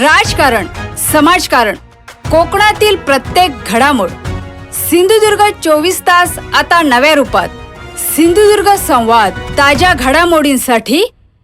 राजकारण, समाजकारण, कोकणातील प्रत्येक घडामोड. सिंधुदुर्ग 24 तास आता नव्या रूपात. सिंधुदुर्ग संवाद, ताज्या घडामोडींसाठी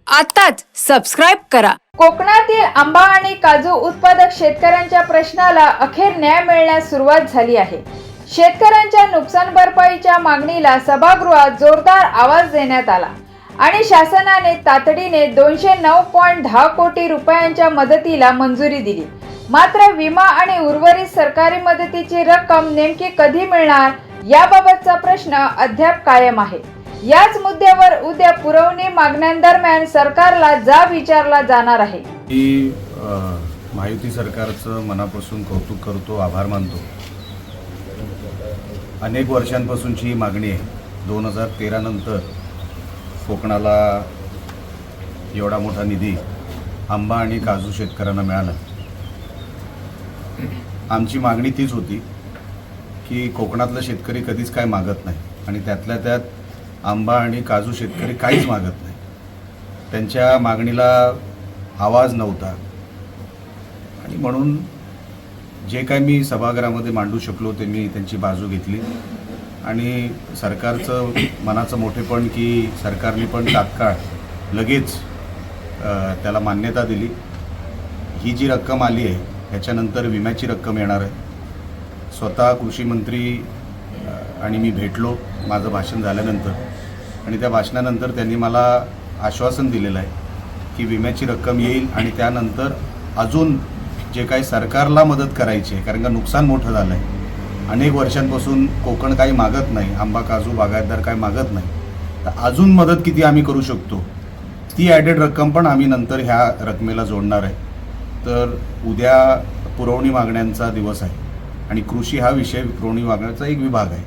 आताच सबस्क्राइब करा. कोकणातील आंबा आणि काजू उत्पादक शेतकऱ्यांच्या प्रश्नाला अखेर न्याय मिळण्यास सुरुवात झाली आहे. शेतकऱ्यांच्या नुकसान भरपाईच्या मागणीला सभागृहात जोरदार आवाज देण्यात आला आणि शासनाने तातडीने 209.10 कोटी रुपयांच्या मदतीला मंजुरी दिली. मात्र विमा आणि उर्वरित सरकारी मदतीची रक्कम नेमकी कधी मिळणार याबाबतचा प्रश्न अद्याप कायम आहे. याच मुद्द्यावर उद्या पुरवणी मागण्यांदरम्यान सरकारला जाब विचारला जाणार आहे. महायुती सरकारचं मनापासून कौतुक करतो, आभार मानतो. अनेक वर्षांपासूनची ही मागणी आहे. 2013 नंतर कोकणाला एवढा मोठा निधी आंबा आणि काजू शेतकऱ्यांना मिळाला. आमची मागणी तीच होती की कोकणातला शेतकरी कधीच काय मागत नाही आणि त्यातल्या त्यात आंबा आणि काजू शेतकरी काहीच मागत नाही. त्यांच्या मागणीला आवाज नव्हता आणि म्हणून जे काय मी सभागृहामध्ये मांडू शकलो ते मी त्यांची बाजू घेतली आणि सरकारचं मनाचं मोठेपण की सरकारने पण तात्काळ लगेच त्याला मान्यता दिली. ही जी रक्कम आली आहे ह्याच्यानंतर विम्याची रक्कम येणार आहे. स्वतः कृषी मंत्री आणि मी भेटलो माझं भाषण झाल्यानंतर आणि त्या भाषणानंतर त्यांनी मला आश्वासन दिलेलं आहे की विम्याची रक्कम येईल आणि त्यानंतर अजून जे काही सरकारला मदत करायची आहे, कारण का नुकसान मोठं झालं आहे. अनेक वर्षांपासून कोकण काही मागत नाही, आंबा काजू बागायतदार काही मागत नाही, तर अजून मदत किती आम्ही करू शकतो ती ॲडेड रक्कम पण आम्ही नंतर ह्या रकमेला जोडणार आहे. तर उद्या पुरवणी मागण्यांचा दिवस आहे आणि कृषी हा विषय पुरवणी मागण्याचा एक विभाग आहे.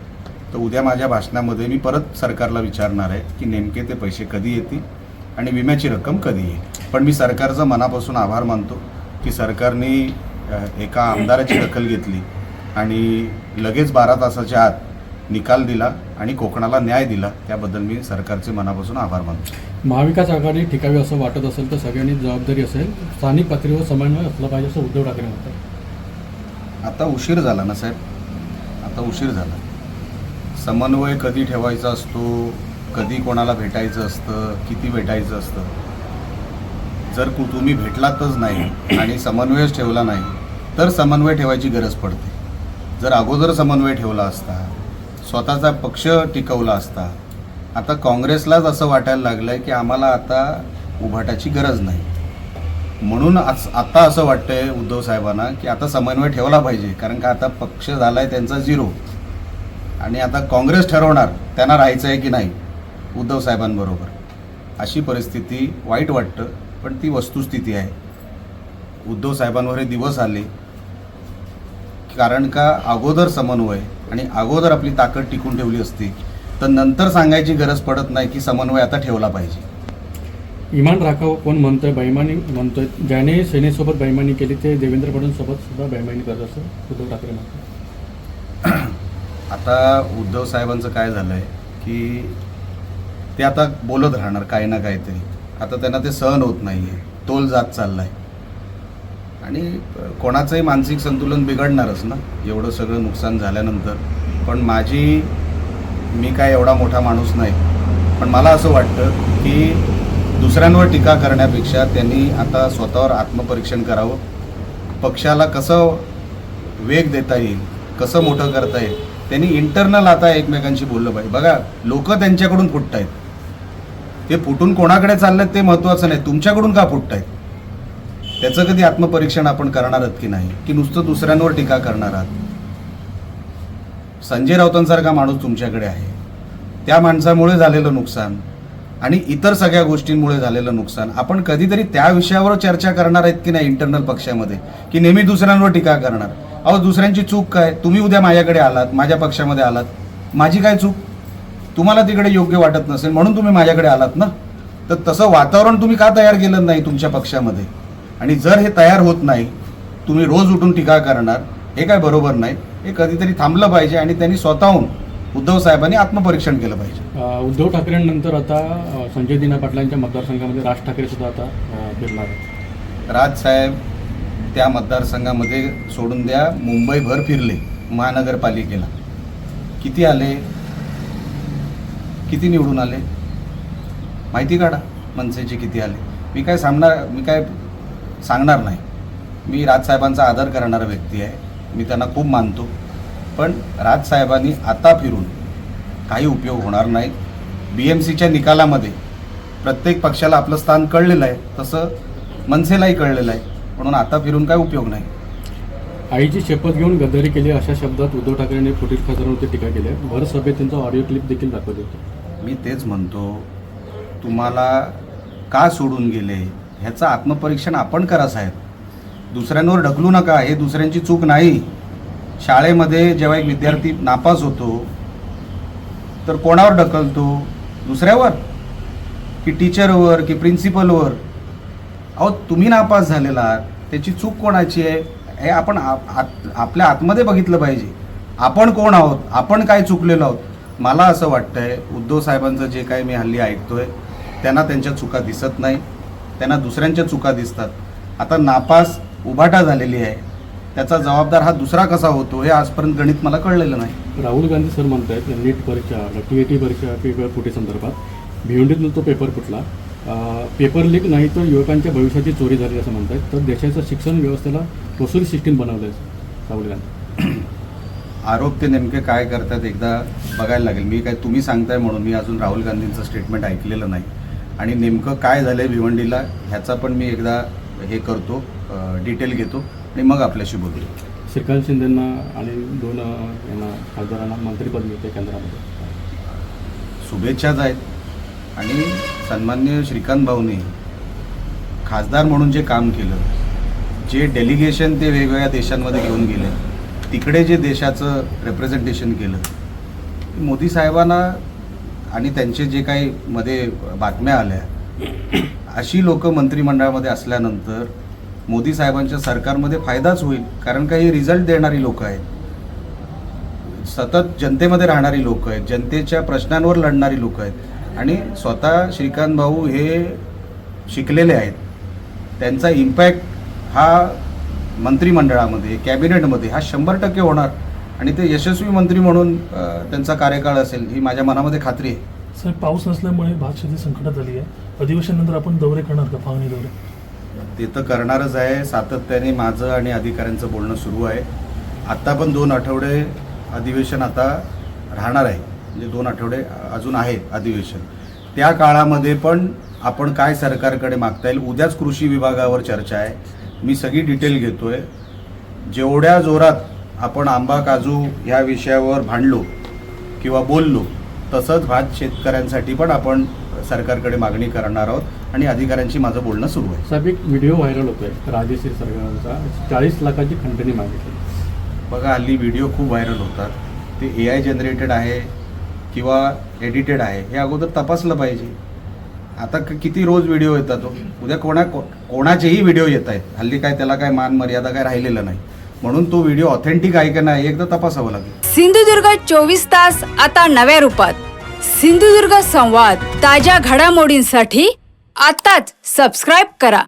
तर उद्या माझ्या भाषणामध्ये मी परत सरकारला विचारणार आहे की नेमके ते पैसे कधी येतील आणि विम्याची रक्कम कधी येईल. पण मी सरकारचा मनापासून आभार मानतो की सरकारने एका आमदाराची दखल घेतली आणि लगेच 12 तासाच्या आत निकाल दिला आणि कोकणाला न्याय दिला. त्याबद्दल मी सरकारचे मनापासून आभार मानतो. महाविकास आघाडी टिकावी असं वाटत असेल तर सगळ्यांनी जबाबदारी असेल, स्थानिक पातळीवर समन्वय असला पाहिजे असं उद्धव ठाकरे म्हणतात. आता उशीर झाला ना साहेब, आता उशीर झाला. समन्वय कधी ठेवायचा असतो, कधी कोणाला भेटायचं असतं, किती भेटायचं असतं. जर तुम्ही भेटलातच नाही आणि समन्वयच ठेवला नाही तर समन्वय ठेवायची गरज पडते. जर अगोदर समन्वय ठेवला असता, स्वतःचा पक्ष टिकवला असता. आता काँग्रेसलाच असं वाटायला लागलं आहे की आम्हाला आता उभाटाची गरज नाही, म्हणून आता असं वाटतंय उद्धव साहेबांना की आता समन्वय ठेवला पाहिजे, कारण का आता पक्ष झाला आहे त्यांचा 0 आणि आता काँग्रेस ठरवणार त्यांना राहायचं आहे की नाही उद्धव साहेबांबरोबर. अशी परिस्थिती वाईट वाटतं पण ती वस्तुस्थिती आहे. उद्धव साहेबांवर हे दिवस आले कारण का अगोदर समन्वय आणि अगोदर आपली ताकद टिकून ठेवली असती तर नंतर सांगायची गरज पडत नाही की समन्वय आता ठेवला पाहिजे. इमान राखाव कोण म्हणतोय, बैमानी म्हणतोय. ज्याने सेनेसोबत बैमानी केली ते देवेंद्र फडणवीससोबत सुद्धा बैमानी करत असं उद्धव ठाकरे म्हणतात. आता उद्धव साहेबांचं काय झालं आहे की ते आता बोलत राहणार काही ना काहीतरी. आता त्यांना ते सहन होत नाही आहे, तोल जात चालला आहे आणि कोणाचंही मानसिक संतुलन बिघडणारच ना एवढं सगळं नुकसान झाल्यानंतर. पण मी काय एवढा मोठा माणूस नाही, पण मला असं वाटतं की दुसऱ्यांवर टीका करण्यापेक्षा त्यांनी आता स्वतःवर आत्मपरीक्षण करावं. पक्षाला कसं वेग देता येईल, कसं मोठं करता येईल, त्यांनी इंटरनल आता एकमेकांशी बोललं पाहिजे. बघा लोक त्यांच्याकडून फुटत आहेत, ते फुटून कोणाकडे चाललेत ते महत्त्वाचं नाही, तुमच्याकडून का फुटत आहेत त्याचं कधी आत्मपरीक्षण आपण करणार आहात की नाही, की नुसतं दुसऱ्यांवर टीका करणार आहात. संजय राऊतांसारखा माणूस तुमच्याकडे आहे, त्या माणसामुळे झालेलं नुकसान आणि इतर सगळ्या गोष्टींमुळे झालेलं नुकसान आपण कधीतरी त्या विषयावर चर्चा करणार आहेत की नाही इंटरनल पक्षामध्ये, की नेहमी दुसऱ्यांवर टीका करणार. अहो दुसऱ्यांची चूक काय, तुम्ही उद्या माझ्याकडे आलात, माझ्या पक्षामध्ये आलात, माझी काय चूक, तुम्हाला तिकडे योग्य वाटत नसेल म्हणून तुम्ही माझ्याकडे आलात ना. तर तसं वातावरण तुम्ही का तयार केलं नाही तुमच्या पक्षामध्ये. आणि जर हे तयार होत नाही, तुम्ही रोज उठून टीका करणार, हे काय बरोबर नाही. हे कधीतरी थांबलं पाहिजे आणि त्यांनी स्वतःहून उद्धव साहेबांनी आत्मपरीक्षण केलं पाहिजे. उद्धव ठाकरेंनंतर आता संजय दिना पाटलांच्या मतदारसंघामध्ये राज ठाकरे सुद्धा आता फिरणार आहेत. राज साहेब त्या मतदारसंघामध्ये सोडून द्या मुंबईभर फिरले, महानगरपालिकेला किती आले, किती निवडून आले माहिती काढा, मनसेचे किती आले. मी काय सांगणार नाही. मी राजसाहेबांचा आदर करणारा व्यक्ती आहे, मी त्यांना खूप मानतो. पण राजसाहेबांनी आता फिरून काही उपयोग होणार नाही. BMCच्या निकालामध्ये प्रत्येक पक्षाला आपलं स्थान कळलेलं आहे, तसं मनसेलाही कळलेलं आहे. म्हणून आता फिरून काय उपयोग नाही. आईची शपथ घेऊन गद्दारी केली अशा शब्दात उद्धव ठाकरेंनी फुटीर खासदारांवरती टीका केली आहे. भर सभेत त्यांचा ऑडिओ क्लिप देखील दाखवत होते. मी तेच म्हणतो, तुम्हाला का सोडून गेले ह्याचं आत्मपरीक्षण आपण करा साहेब. दुसऱ्यांवर ढकलू नका, हे दुसऱ्यांची चूक नाही. शाळेमध्ये जेव्हा एक विद्यार्थी नापास होतो तर कोणावर ढकलतो? दुसऱ्यावर की टीचरवर की प्रिन्सिपलवर? अहो तुम्ही नापास झालेला आहात, त्याची चूक कोणाची आहे हे आपण आपल्या आतमध्ये बघितलं पाहिजे. आपण कोण आहोत, आपण काय चुकलेलो आहोत. मला असं वाटतंय उद्धव साहेबांचं जे काही मी हल्ली ऐकतोय त्यांना त्यांच्या चुका दिसत नाही, त्यांना दुसऱ्यांच्या चुका दिसतात. आता नापास उभाटा झालेली आहे, त्याचा जबाबदार हा दुसरा कसा होतो हे आजपर्यंत गणित मला कळलेलं नाही. राहुल गांधी सर म्हणतात नीट परीक्षा TAT परीक्षा पेपर फुटी संदर्भात भिवंडीतून तो पेपर फुटला, पेपर लीक नाही तर युवकांच्या भविष्याची चोरी झाली असं म्हणतात. तर देशाच्या शिक्षण व्यवस्थेला वसूल सिस्टीम बनवलं आहे राहुल गांधी. आरोप ते नेमके काय करतात एकदा बघायला लागेल. मी काय तुम्ही सांगताय म्हणून मी अजून राहुल गांधींचं स्टेटमेंट ऐकलेलं नाही, आणि नेमकं काय झालं आहे भिवंडीला ह्याचा पण मी एकदा हे करतो, डिटेल घेतो आणि मग आपल्याशी बोलू. श्रीकांत शिंदेंना आणि 2 यांना खासदारांना मंत्रिपद मिळते केंद्रामध्ये. शुभेच्छाच आहेत. आणि सन्माननीय श्रीकांत भाऊने खासदार म्हणून जे काम केलं, जे डेलिगेशन ते वेगवेगळ्या देशांमध्ये घेऊन गेले, तिकडे जे देशाचं रिप्रेझेंटेशन केलं, मोदी साहेबांना आणि त्यांचे जे काही मध्ये बातम्या आल्या, अशी लोक मंत्रिमंडळामध्ये असल्यानंतर मोदी साहेबांच्या सरकारमध्ये फायदाच होईल. कारण काही रिझल्ट देणारी लोक आहेत, सतत जनतेमध्ये राहणारी लोक आहेत, जनतेच्या प्रश्नांवर लढणारी लोक आहेत. आणि स्वतः श्रीकांत भाऊ हे शिकलेले आहेत, त्यांचा इम्पॅक्ट हा मंत्रिमंडळामध्ये कॅबिनेटमध्ये हा 100% होणार, आणि ते यशस्वी मंत्री म्हणून त्यांचा कार्यकाळ असेल ही माझ्या मनामध्ये खात्री आहे. सर, पाऊस नसल्यामुळे भात शेती संकटात आली आहे. अधिवेशनानंतर आपण दौरे करणार का, पाहणी दौरे? ते तर करणारच आहे. सातत्याने माझं आणि अधिकाऱ्यांचं बोलणं सुरू आहे. आत्ता पण 2 आठवडे अधिवेशन आता राहणार आहे, म्हणजे 2 आठवडे अजून आहे अधिवेशन. त्या काळामध्ये पण आपण काय सरकारकडे मागता येईल. उद्याच कृषी विभागावर चर्चा आहे, मी सगळी डिटेल घेतोय. जेवढ्या जोरात आपण आंबा काजू ह्या विषयावर भांडलो किंवा बोललो, तसंच भात शेतकऱ्यांसाठी पण आपण सरकारकडे मागणी करणार आहोत, आणि अधिकाऱ्यांशी माझं बोलणं सुरू आहे. साहेब, एक व्हिडिओ व्हायरल होतोय राजेश्री सरकारचा, 40 लाखाची खंडणी मागितली. बघा, हल्ली व्हिडिओ खूप व्हायरल होतात. ते AI जनरेटेड आहे किंवा एडिटेड आहे हे अगोदर तपासलं पाहिजे. आता किती रोज व्हिडिओ येतात, उद्या कोणाचेही व्हिडिओ येत आहेत. हल्ली काय त्याला काय मान मर्यादा काय राहिलेलं नाही. म्हणून तो व्हिडिओ ऑथेंटिक आहे का नाही एकदा तपासावं लागेल. सिंधुदुर्ग 24 तास आता नव्या रूपात. सिंधुदुर्ग संवाद ताज्या घडामोडींसाठी आताच सबस्क्राईब करा.